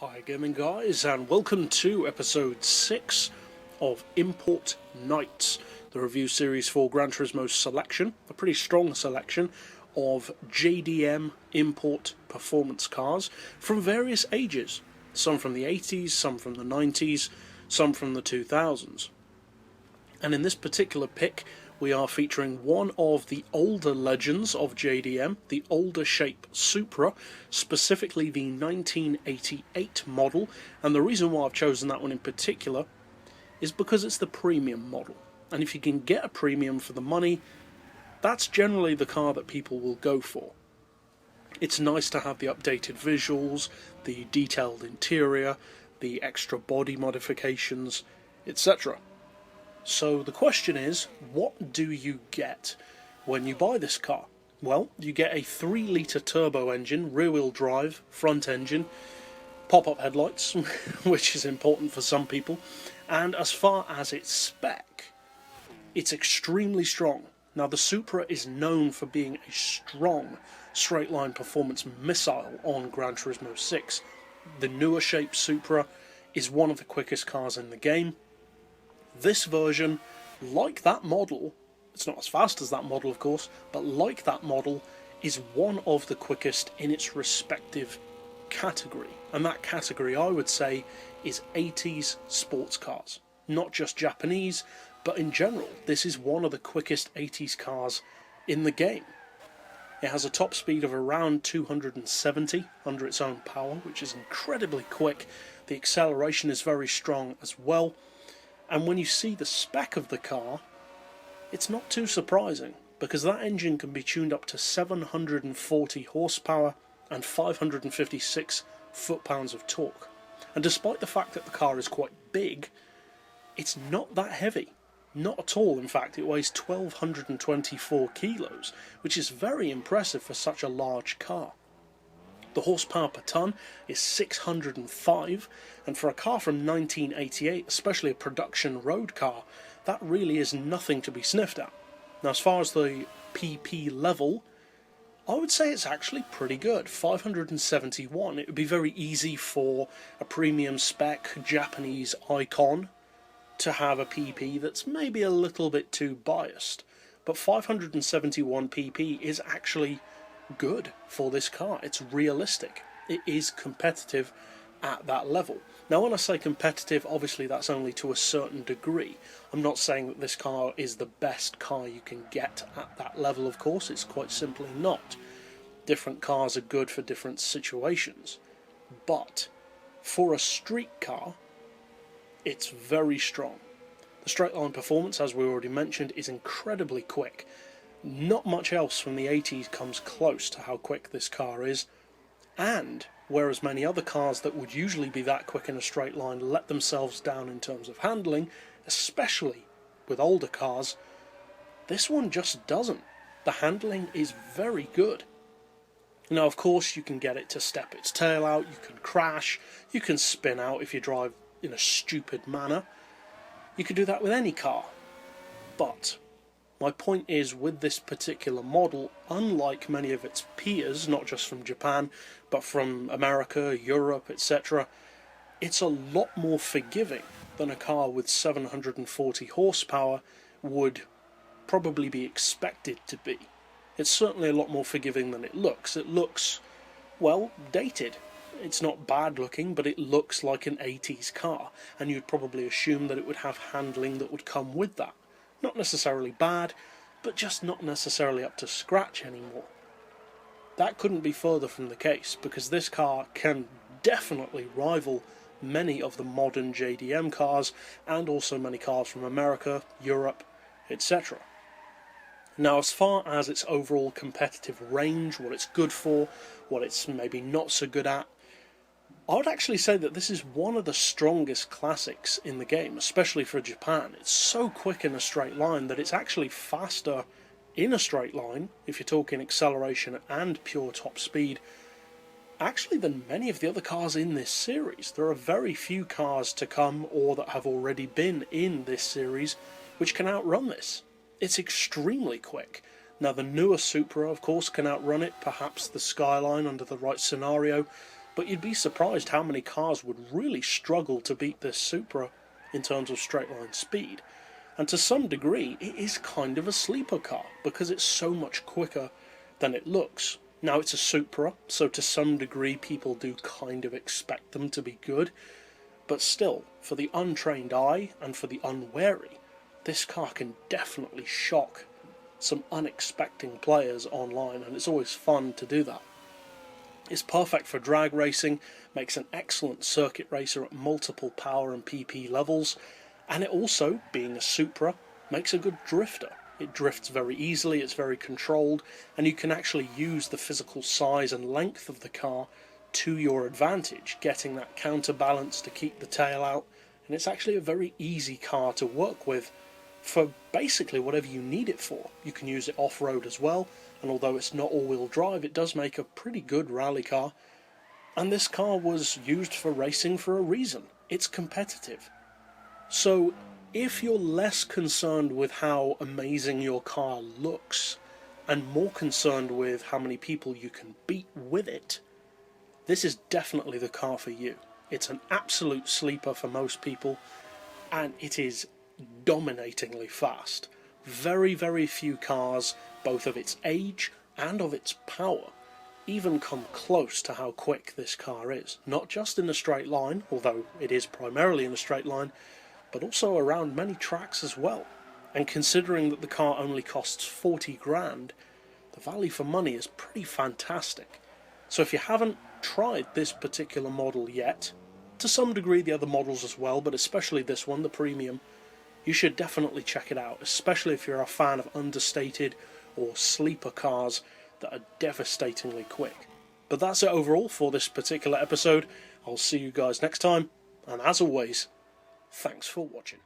Hi gaming guys, and welcome to episode 6 of Import Nights, the review series for GranTurismo's selection, a pretty strong selection of JDM import performance cars from various ages, some from the 80s, some from the 90s, some from the 2000s. And in this particular pick, we are featuring one of the older legends of JDM, the older shape Supra, specifically the 1988 model. And the reason why I've chosen that one in particular is because it's the premium model. And if you can get a premium for the money, that's generally the car that people will go for. It's nice to have the updated visuals, the detailed interior, the extra body modifications, etc. So the question is, what do you get when you buy this car? Well, you get a 3 litre turbo engine, rear-wheel drive, front engine, pop-up headlights, which is important for some people, and as far as its spec, it's extremely strong. Now, the Supra is known for being a strong straight-line performance missile on GranTurismo 6. The newer shape Supra is one of the quickest cars in the game. This version, like that model, it's not as fast as that model of course, but like that model, is one of the quickest in its respective category. And that category, I would say, is 80s sports cars. Not just Japanese, but in general, this is one of the quickest 80s cars in the game. It has a top speed of around 270 under its own power, which is incredibly quick. The acceleration is very strong as well. And when you see the spec of the car, it's not too surprising, because that engine can be tuned up to 740 horsepower and 556 foot-pounds of torque. And despite the fact that the car is quite big, it's not that heavy. Not at all, in fact. It weighs 1,224 kilos, which is very impressive for such a large car. The horsepower per tonne is 605, and for a car from 1988, especially a production road car, that really is nothing to be sniffed at. Now, as far as the PP level, I would say it's actually pretty good, 571. It would be very easy for a premium spec Japanese icon to have a PP that's maybe a little bit too biased, but 571 PP is actually good for this car. It's realistic. It is competitive at that level. Now, when I say competitive, obviously that's only to a certain degree. I'm not saying that this car is the best car you can get at that level, of course. It's quite simply not. Different cars are good for different situations. But for a street car, it's very strong. The straight line performance, as we already mentioned, is incredibly quick. Not much else from the 80s comes close to how quick this car is, and whereas many other cars that would usually be that quick in a straight line let themselves down in terms of handling, especially with older cars, this one just doesn't. The handling is very good. Now, of course, you can get it to step its tail out, you can crash, you can spin out if you drive in a stupid manner. You can do that with any car, but my point is, with this particular model, unlike many of its peers, not just from Japan, but from America, Europe, etc., it's a lot more forgiving than a car with 740 horsepower would probably be expected to be. It's certainly a lot more forgiving than it looks. It looks, well, dated. It's not bad looking, but it looks like an 80s car, and you'd probably assume that it would have handling that would come with that. Not necessarily bad, but just not necessarily up to scratch anymore. That couldn't be further from the case, because this car can definitely rival many of the modern JDM cars, and also many cars from America, Europe, etc. Now, as far as its overall competitive range, what it's good for, what it's maybe not so good at, I would actually say that this is one of the strongest classics in the game, especially for Japan. It's so quick in a straight line that it's actually faster in a straight line, if you're talking acceleration and pure top speed, actually than many of the other cars in this series. There are very few cars to come, or that have already been in this series, which can outrun this. It's extremely quick. Now, the newer Supra, of course, can outrun it, perhaps the Skyline under the right scenario, but you'd be surprised how many cars would really struggle to beat this Supra in terms of straight line speed. And to some degree, it is kind of a sleeper car, because it's so much quicker than it looks. Now, it's a Supra, so to some degree people do kind of expect them to be good, but still, for the untrained eye and for the unwary, this car can definitely shock some unexpected players online, and it's always fun to do that. It's perfect for drag racing, makes an excellent circuit racer at multiple power and PP levels, and it also, being a Supra, makes a good drifter. It drifts very easily, it's very controlled, and you can actually use the physical size and length of the car to your advantage, getting that counterbalance to keep the tail out, and it's actually a very easy car to work with for basically whatever you need it for. You can use it off-road as well, and although it's not all-wheel drive, it does make a pretty good rally car, and this car was used for racing for a reason. It's competitive. So if you're less concerned with how amazing your car looks, and more concerned with how many people you can beat with it, this is definitely the car for you. It's an absolute sleeper for most people, and it is dominatingly fast. Very, very few cars, both of its age and of its power, even come close to how quick this car is. Not just in a straight line, although it is primarily in a straight line, but also around many tracks as well. And considering that the car only costs 40 grand, the value for money is pretty fantastic. So if you haven't tried this particular model yet, to some degree the other models as well, but especially this one, the premium, you should definitely check it out, especially if you're a fan of understated or sleeper cars that are devastatingly quick. But that's it overall for this particular episode. I'll see you guys next time, and as always, thanks for watching.